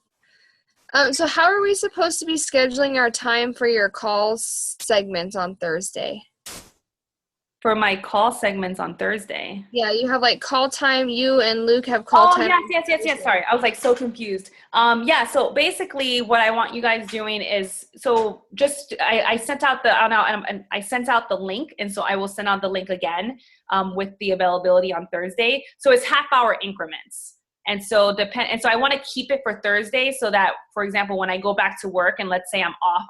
So how are we supposed to be scheduling our time for your call segments on Thursday? For my call segments on Thursday. Yeah, you have like call time. You and Luke have call time. Yes. Sorry, I was like so confused. Yeah. So basically, what I want you guys doing is, so just I sent out I sent out the link, and so I will send out the link again with the availability on Thursday. So it's half-hour increments, and so I want to keep it for Thursday so that, for example, when I go back to work and let's say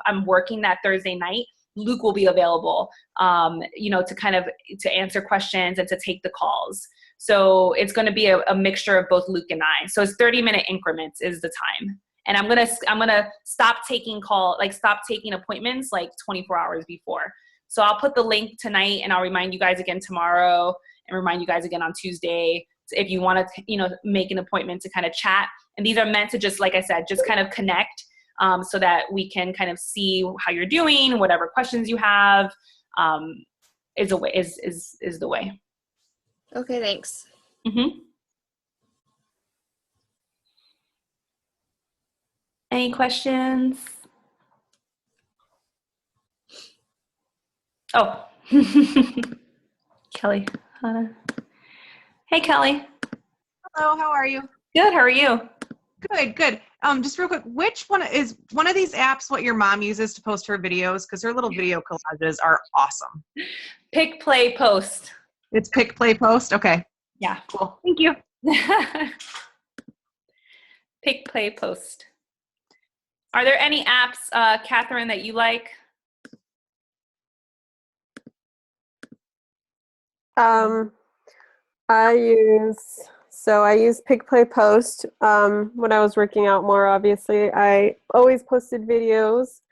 I'm working that Thursday night, Luke will be available, to answer questions and to take the calls. So it's going to be a mixture of both Luke and I. So it's 30-minute increments is the time. And I'm gonna stop taking appointments like 24 hours before. So I'll put the link tonight, and I'll remind you guys again tomorrow, and remind you guys again on Tuesday if you want to, make an appointment to kind of chat. And these are meant to just, like I said, just kind of connect. So that we can kind of see how you're doing, whatever questions you have, is the way. Okay, thanks. Mm-hmm. Any questions? Oh, Kelly. Hey, Kelly. Hello, how are you? Good. How are you? Good. Just real quick, which one is one of these apps what your mom uses to post her videos? Because her little video collages are awesome. Pick, play, post. It's Pick, Play, Post? Okay. Yeah. Cool. Thank you. Pick, play, post. Are there any apps, Catherine, that you like? I use Pick Play Post when I was working out more. Obviously, I always posted videos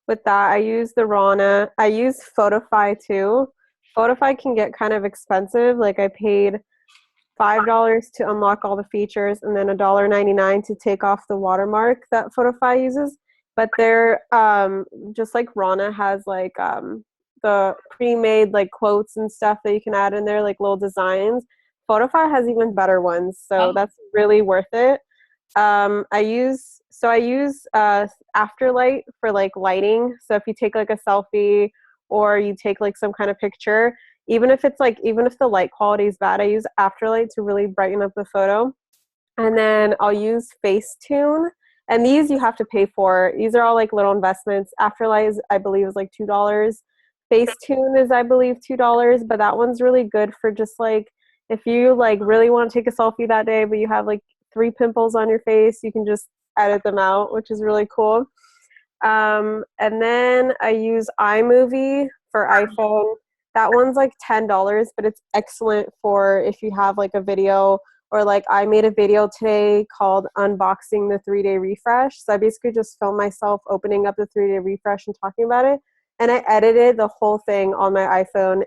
with that. I use the Rana. I use Photify too. Photify can get kind of expensive. Like I paid $5 to unlock all the features, and then $1.99 to take off the watermark that Photify uses. But they're just like Rana has like the pre-made like quotes and stuff that you can add in there, like little designs. Photify has even better ones, so that's really worth it. I use Afterlight for like lighting. So if you take like a selfie or you take like some kind of picture, even if the light quality is bad, I use Afterlight to really brighten up the photo. And then I'll use Facetune, and these you have to pay for. These are all like little investments. Afterlight I believe is like $2. Facetune is I believe $2, but that one's really good for just like if you like really want to take a selfie that day, but you have like 3 pimples on your face, you can just edit them out, which is really cool. And then I use iMovie for iPhone. That one's like $10, but it's excellent for if you have like a video, or like I made a video today called Unboxing the 3-Day Refresh. So I basically just filmed myself opening up the 3-Day Refresh and talking about it. And I edited the whole thing on my iPhone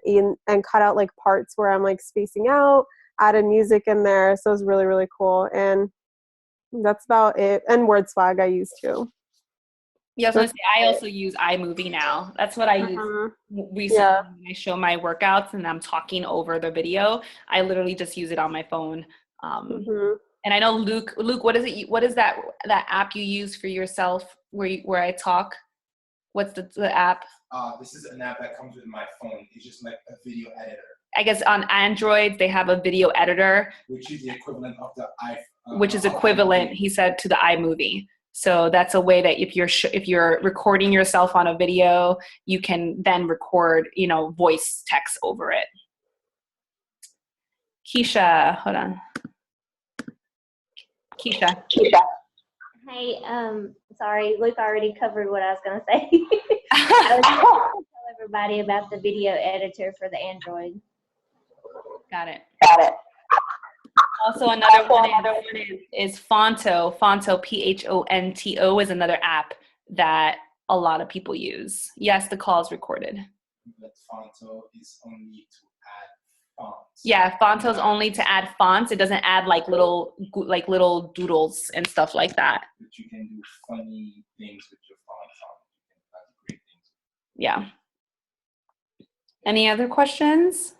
and cut out like parts where I'm like spacing out, added music in there. So it was really, really cool. And that's about it. And WordSwag I use too. Yeah, I was going to say, I also use iMovie now. That's what I use recently when I show my workouts and I'm talking over the video. I literally just use it on my phone. And I know Luke, what is it? What is that app you use for yourself where I talk? What's the app? This is an app that comes with my phone. It's just like a video editor. I guess on Android they have a video editor, which is the equivalent of the iPhone. Which is equivalent, he said, to the iMovie. So that's a way that if you're recording yourself on a video, you can then record, voice text over it. Keisha, hold on. Keisha. Hey, sorry, Luke already covered what I was going to say. I was going to tell everybody about the video editor for the Android. Got it. Also, another one is Fonto. Fonto, Phonto, is another app that a lot of people use. Yes, the call is recorded. But Fonto is only to add fonts. Yeah, Fonto's only to add fonts. It doesn't add like little doodles and stuff like that. But you can do funny things with your font. You can add great things. Yeah. Any other questions?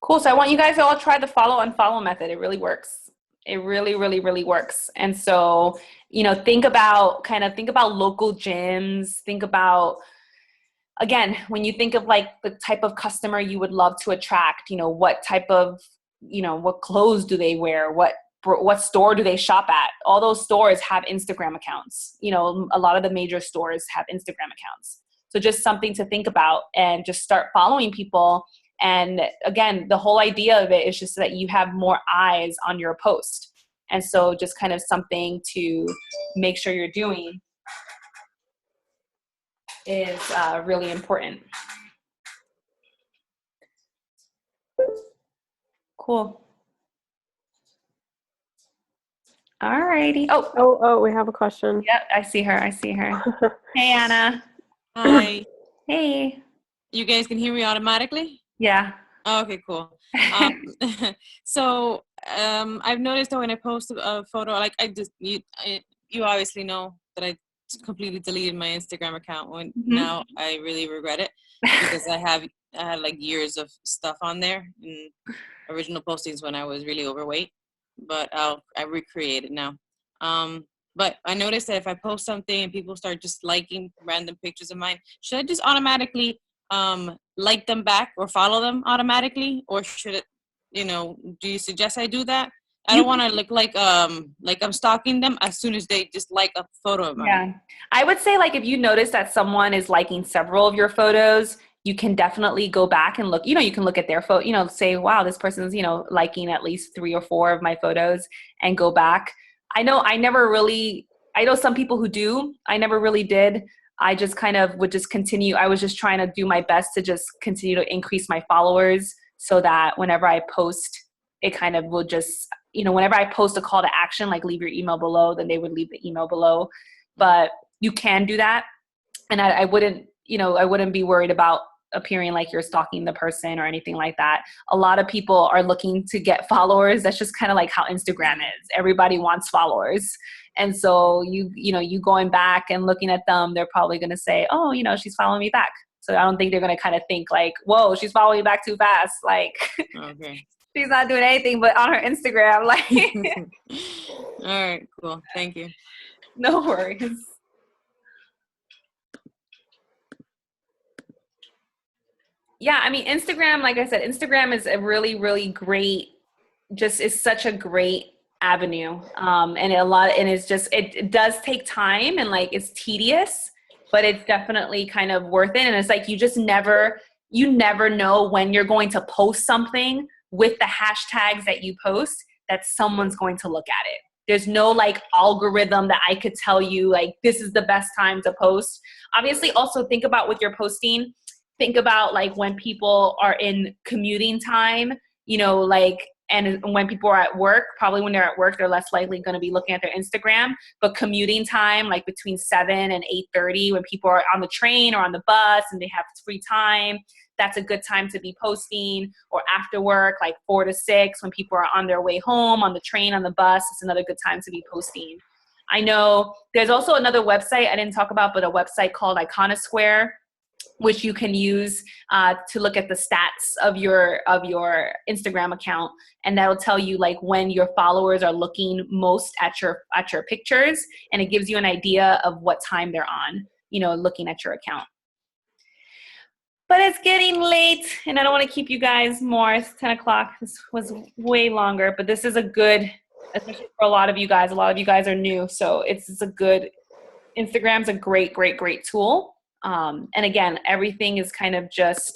Cool. So I want you guys to all try the follow unfollow method. It really works. It really, really, really works. And so, think about local gyms. Think about, again, when you think of like the type of customer you would love to attract, what type of, what clothes do they wear? What store do they shop at? All those stores have Instagram accounts. A lot of the major stores have Instagram accounts. So just something to think about, and just start following people. And again, the whole idea of it is just that you have more eyes on your post. And so just kind of something to make sure you're doing is really important. Cool. All righty. Oh, we have a question. Yep, I see her. Hey, Anna. Hi. Hey. You guys can hear me automatically? Yeah. Oh, okay, cool. So I've noticed that when I post a photo, like you obviously know that I completely deleted my Instagram account. Now I really regret it because I had like years of stuff on there and original postings when I was really overweight. But I recreate it now. But I noticed that if I post something and people start just liking random pictures of mine, should I just automatically like them back or follow them automatically, or should it, do you suggest I do that? I don't want to look like I'm stalking them as soon as they just like a photo of mine. Yeah. I would say, like, if you notice that someone is liking several of your photos, you can definitely go back and look, you can look at their photo, say, wow, this person's, liking at least 3 or 4 of my photos, and go back. I know some people who do. I never really did. I just kind of would just continue. I was just trying to do my best to just continue to increase my followers so that whenever I post, it kind of will just, whenever I post a call to action, like leave your email below, then they would leave the email below. But you can do that. And I wouldn't be worried about appearing like you're stalking the person or anything like that. A lot of people are looking to get followers. That's just kind of like how Instagram is. Everybody wants followers. And so you going back and looking at them, they're probably going to say, oh, she's following me back. So I don't think they're going to kind of think like, whoa, she's following me back too fast. Like, okay. She's not doing anything but on her Instagram. Like, all right, cool. Thank you. No worries. Yeah, I mean, Instagram, like I said, Instagram is a really, really great, is such a great avenue. It does take time, and like it's tedious, but it's definitely kind of worth it. And it's like you never know when you're going to post something with the hashtags that you post that someone's going to look at it. There's no like algorithm that I could tell you like this is the best time to post. Obviously, also think about with your posting. Think about like when people are in commuting time, and when people are at work, probably when they're at work, they're less likely going to be looking at their Instagram. But commuting time, like between 7 and 8:30, when people are on the train or on the bus and they have free time, that's a good time to be posting. Or after work, like 4 to 6, when people are on their way home, on the train, on the bus, it's another good time to be posting. I know there's also another website I didn't talk about, but a website called Iconosquare, which you can use to look at the stats of your Instagram account, and that'll tell you like when your followers are looking most at your pictures, and it gives you an idea of what time they're on, looking at your account. But it's getting late, and I don't want to keep you guys more. It's 10 o'clock. This was way longer, but this is a good, especially for a lot of you guys. A lot of you guys are new, so it's a good. Instagram's a great, great, great tool. And again, everything is kind of just